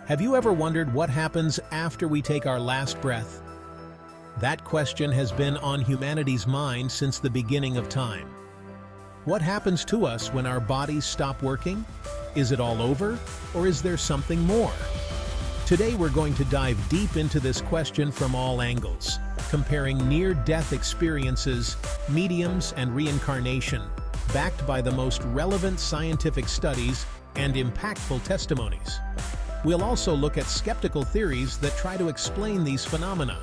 Have you ever wondered what happens after we take our last breath? That question has been on humanity's mind since the beginning of time. What happens to us when our bodies stop working? Is it all over, or is there something more? Today we're going to dive deep into this question from all angles, comparing near-death experiences, mediums, and reincarnation, backed by the most relevant scientific studies and impactful testimonies. We'll also look at skeptical theories that try to explain these phenomena.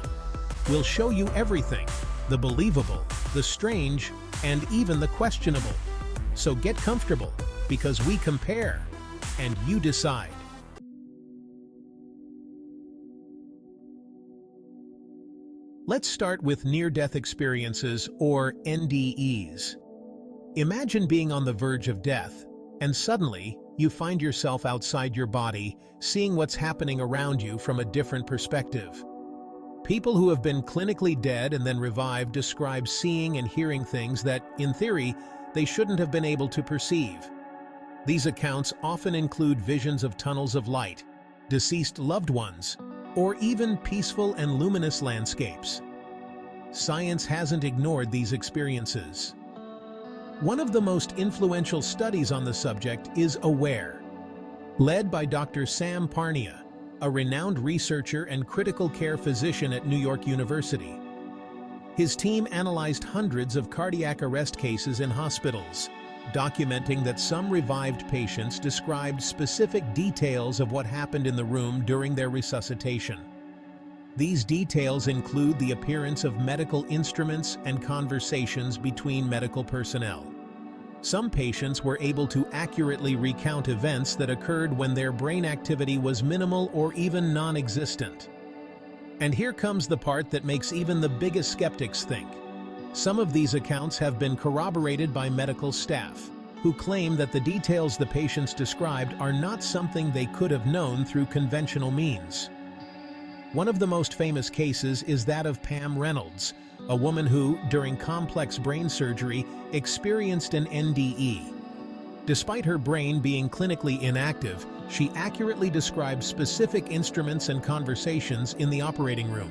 We'll show you everything, the believable, the strange, and even the questionable. So get comfortable, because we compare, and you decide. Let's start with near-death experiences, or NDEs. Imagine being on the verge of death, and suddenly, you find yourself outside your body, seeing what's happening around you from a different perspective. People who have been clinically dead and then revived describe seeing and hearing things that, in theory, they shouldn't have been able to perceive. These accounts often include visions of tunnels of light, deceased loved ones, or even peaceful and luminous landscapes. Science hasn't ignored these experiences. One of the most influential studies on the subject is AWARE, led by Dr. Sam Parnia, a renowned researcher and critical care physician at New York University. His team analyzed hundreds of cardiac arrest cases in hospitals, documenting that some revived patients described specific details of what happened in the room during their resuscitation. These details include the appearance of medical instruments and conversations between medical personnel. Some patients were able to accurately recount events that occurred when their brain activity was minimal or even non-existent. And here comes the part that makes even the biggest skeptics think. Some of these accounts have been corroborated by medical staff, who claim that the details the patients described are not something they could have known through conventional means. One of the most famous cases is that of Pam Reynolds, a woman who, during complex brain surgery, experienced an NDE. Despite her brain being clinically inactive, she accurately described specific instruments and conversations in the operating room.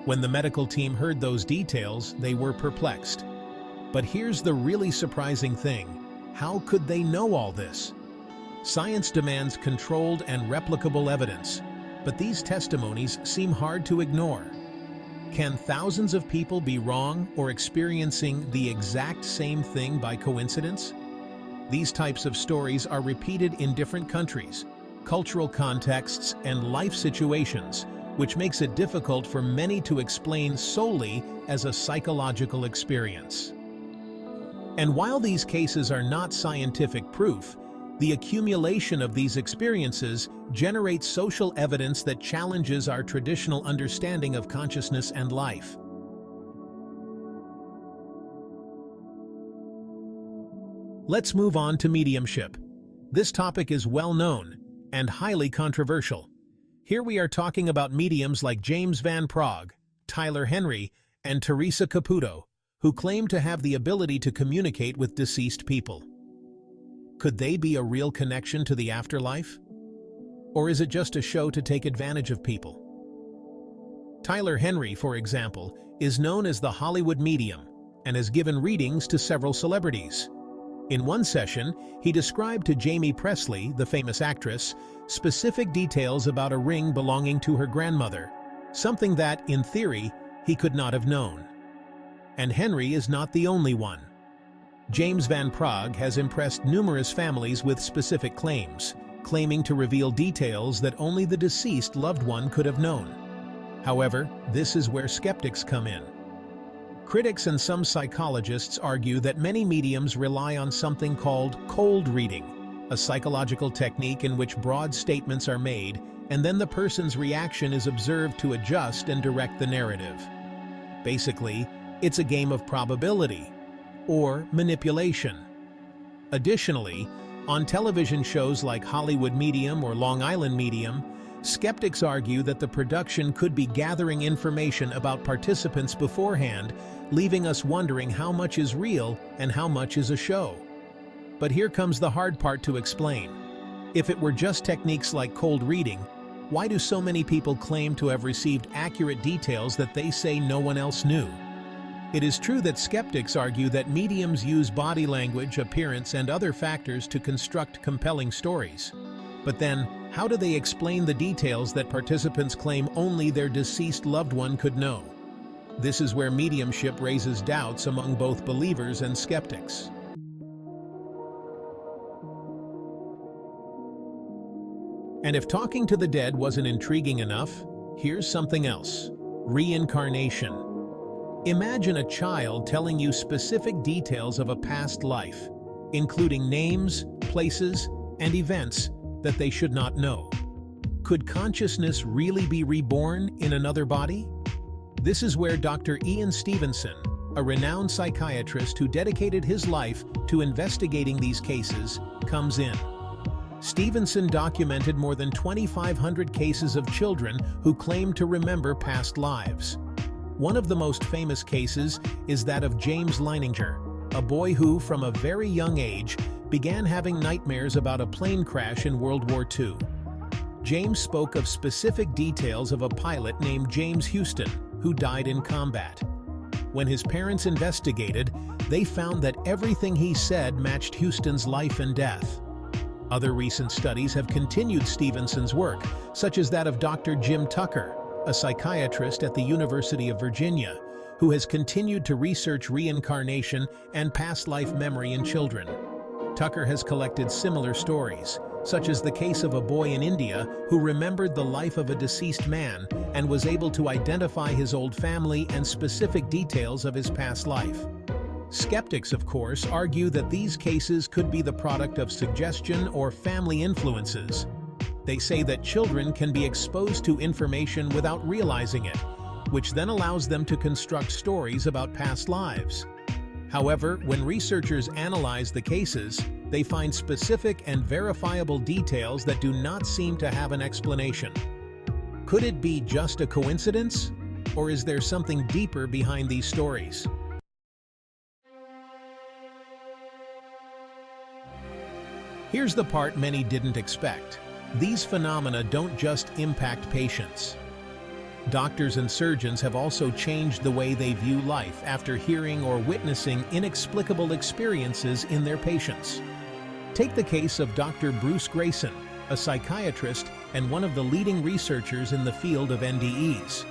When the medical team heard those details, they were perplexed. But here's the really surprising thing: how could they know all this? Science demands controlled and replicable evidence, but these testimonies seem hard to ignore. Can thousands of people be wrong or experiencing the exact same thing by coincidence? These types of stories are repeated in different countries, cultural contexts, and life situations, which makes it difficult for many to explain solely as a psychological experience. And while these cases are not scientific proof, the accumulation of these experiences generates social evidence that challenges our traditional understanding of consciousness and life. Let's move on to mediumship. This topic is well known and highly controversial. Here we are talking about mediums like James Van Praagh, Tyler Henry, and Teresa Caputo, who claim to have the ability to communicate with deceased people. Could they be a real connection to the afterlife? Or is it just a show to take advantage of people? Tyler Henry, for example, is known as the Hollywood medium and has given readings to several celebrities. In one session, he described to Jamie Presley, the famous actress, specific details about a ring belonging to her grandmother, something that, in theory, he could not have known. And Henry is not the only one. James Van Praagh has impressed numerous families with specific claims, claiming to reveal details that only the deceased loved one could have known. However, this is where skeptics come in. Critics and some psychologists argue that many mediums rely on something called cold reading, a psychological technique in which broad statements are made, and then the person's reaction is observed to adjust and direct the narrative. Basically, it's a game of probability or manipulation. Additionally, on television shows like Hollywood Medium or Long Island Medium, skeptics argue that the production could be gathering information about participants beforehand, leaving us wondering how much is real and how much is a show. But here comes the hard part to explain. If it were just techniques like cold reading, Why do so many people claim to have received accurate details that they say no one else knew? It is true that skeptics argue that mediums use body language, appearance, and other factors to construct compelling stories. But then, how do they explain the details that participants claim only their deceased loved one could know? This is where mediumship raises doubts among both believers and skeptics. And if talking to the dead wasn't intriguing enough, here's something else: reincarnation. Imagine a child telling you specific details of a past life, including names, places, and events that they should not know. Could consciousness really be reborn in another body? This is where Dr. Ian Stevenson, a renowned psychiatrist who dedicated his life to investigating these cases, comes in. Stevenson documented more than 2,500 cases of children who claimed to remember past lives. One of the most famous cases is that of James Leininger, a boy who, from a very young age, began having nightmares about a plane crash in World War II. James spoke of specific details of a pilot named James Houston, who died in combat. When his parents investigated, they found that everything he said matched Houston's life and death. Other recent studies have continued Stevenson's work, such as that of Dr. Jim Tucker, a psychiatrist at the University of Virginia, who has continued to research reincarnation and past life memory in children. Tucker has collected similar stories, such as the case of a boy in India who remembered the life of a deceased man and was able to identify his old family and specific details of his past life. Skeptics, of course, argue that these cases could be the product of suggestion or family influences. They say that children can be exposed to information without realizing it, which then allows them to construct stories about past lives. However, when researchers analyze the cases, they find specific and verifiable details that do not seem to have an explanation. Could it be just a coincidence? Or is there something deeper behind these stories? Here's the part many didn't expect. These phenomena don't just impact patients. Doctors and surgeons have also changed the way they view life after hearing or witnessing inexplicable experiences in their patients. Take the case of Dr. Bruce Grayson, a psychiatrist and one of the leading researchers in the field of NDEs.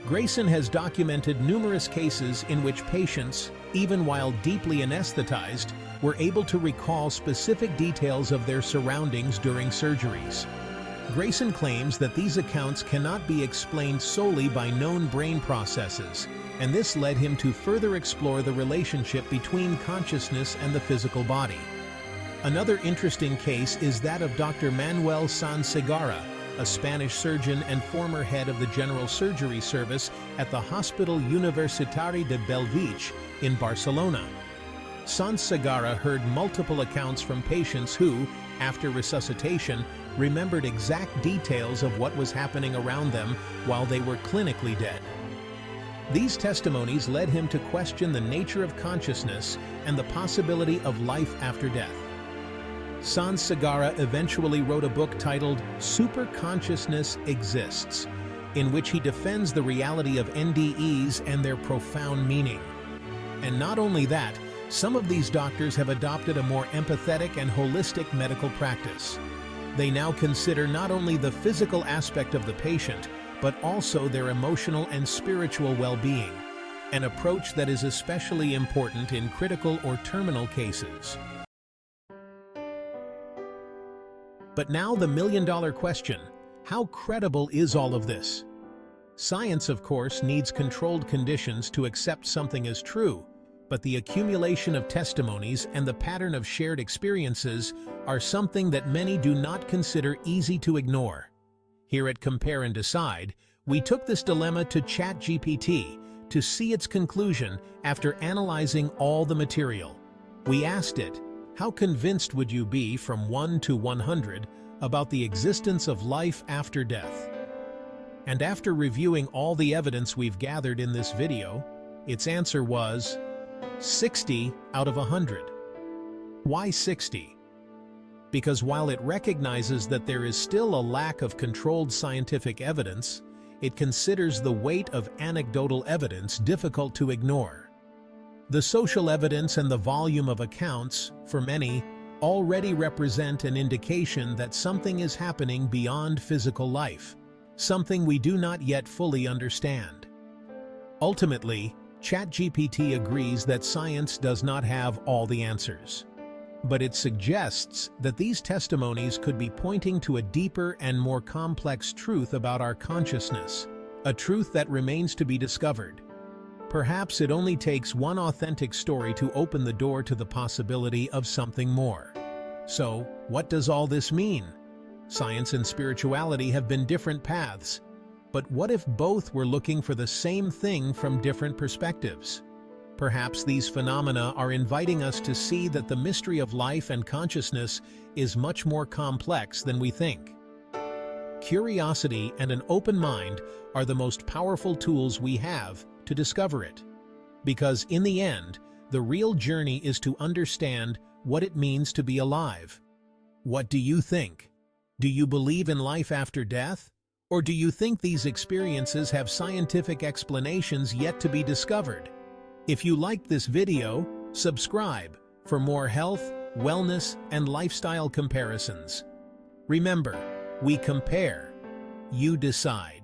Grayson has documented numerous cases in which patients, even while deeply anesthetized, were able to recall specific details of their surroundings during surgeries. Grayson claims that these accounts cannot be explained solely by known brain processes, and this led him to further explore the relationship between consciousness and the physical body. Another interesting case is that of Dr. Manuel Sansegarra, a Spanish surgeon and former head of the general surgery service at the Hospital Universitari de Bellvitge in Barcelona. Sansegarra heard multiple accounts from patients who, after resuscitation, remembered exact details of what was happening around them while they were clinically dead. These testimonies led him to question the nature of consciousness and the possibility of life after death. Sansegarra eventually wrote a book titled Superconsciousness Exists, in which he defends the reality of NDEs and their profound meaning. And not only that, some of these doctors have adopted a more empathetic and holistic medical practice. They now consider not only the physical aspect of the patient, but also their emotional and spiritual well-being, an approach that is especially important in critical or terminal cases. But now the million-dollar question: how credible is all of this? Science, of course, needs controlled conditions to accept something as true, but the accumulation of testimonies and the pattern of shared experiences are something that many do not consider easy to ignore. Here at Compare and Decide, we took this dilemma to ChatGPT to see its conclusion after analyzing all the material. We asked it, how convinced would you be from 1 to 100 about the existence of life after death? And after reviewing all the evidence we've gathered in this video, its answer was 60 out of 100. Why 60? because while it recognizes that there is still a lack of controlled scientific evidence, it considers the weight of anecdotal evidence difficult to ignore. The social evidence and the volume of accounts, for many, already represent an indication that something is happening beyond physical life, something we do not yet fully understand. Ultimately, ChatGPT agrees that science does not have all the answers. But it suggests that these testimonies could be pointing to a deeper and more complex truth about our consciousness, a truth that remains to be discovered. Perhaps it only takes one authentic story to open the door to the possibility of something more. So, what does all this mean? Science and spirituality have been different paths, but what if both were looking for the same thing from different perspectives? Perhaps these phenomena are inviting us to see that the mystery of life and consciousness is much more complex than we think. Curiosity and an open mind are the most powerful tools we have to discover it. Because in the end, the real journey is to understand what it means to be alive. What do you think? Do you believe in life after death? Or do you think these experiences have scientific explanations yet to be discovered? If you liked this video, subscribe for more health, wellness, and lifestyle comparisons. Remember, we compare, you decide.